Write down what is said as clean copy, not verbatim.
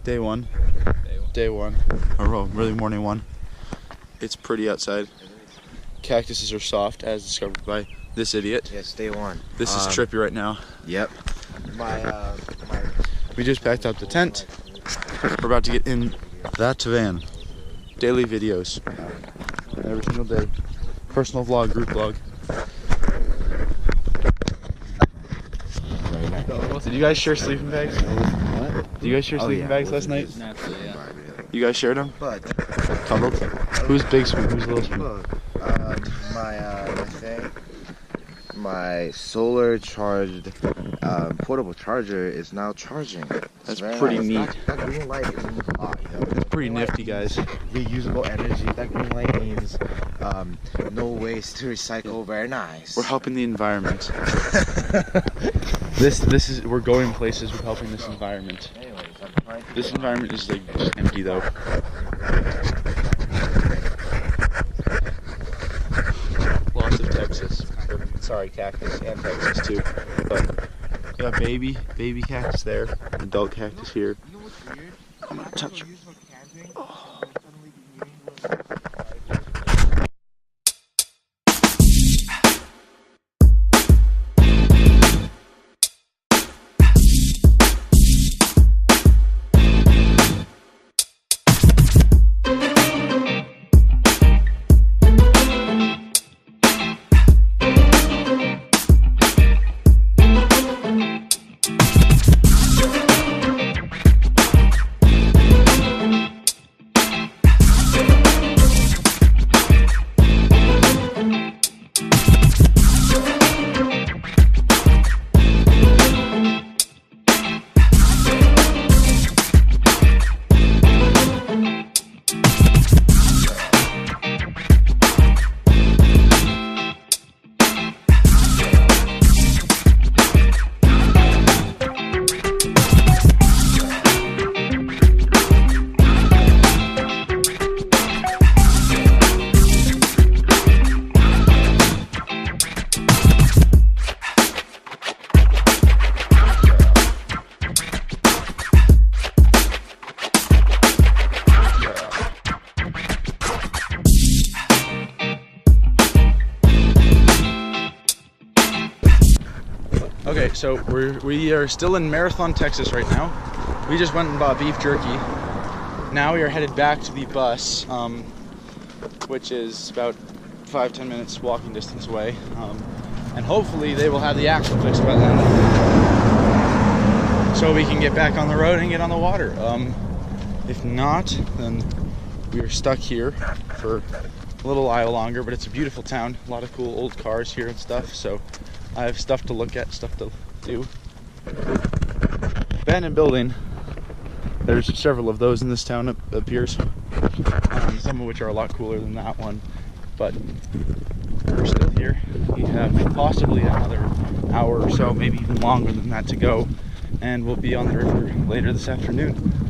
Day one. Or really morning one. It's pretty outside. Cactuses are soft, as discovered by this idiot. Yes, day one. This is trippy right now. Yep. We just packed up the tent. We're about to get in that van. Daily videos. Every single day. Personal vlog, group vlog. Did you guys share sleeping bags? What? Did you guys share sleeping bags last night? Naturally, yeah. You guys shared them? But Cuddled? Who's big spoon? Who's little spoon? look, my solar charged portable charger is now charging. That's pretty neat. That green light is hot, That's pretty nifty, guys. Reusable energy. That green light means no waste to recycle. Very nice. We're helping the environment. We're going places with helping this environment. Anyways, This environment is like just empty though. Lots of Texas. Sorry, cactus and Texas too. But yeah, baby cactus there. Adult cactus here. I'm gonna touch. Oh. Okay, so we are still in Marathon, Texas right now. We just went and bought beef jerky. Now we are headed back to the bus, which is about 5-10 minutes walking distance away. And hopefully they will have the axle fixed by then, so we can get back on the road and get on the water. If not, then we are stuck here for a little while longer, but it's a beautiful town. A lot of cool old cars here and stuff, so I have stuff to look at, stuff to do. Abandoned building. There's several of those in this town, it appears. Some of which are a lot cooler than that one. But we're still here. We have possibly another hour or so, maybe even longer than that to go. And we'll be on the river later this afternoon.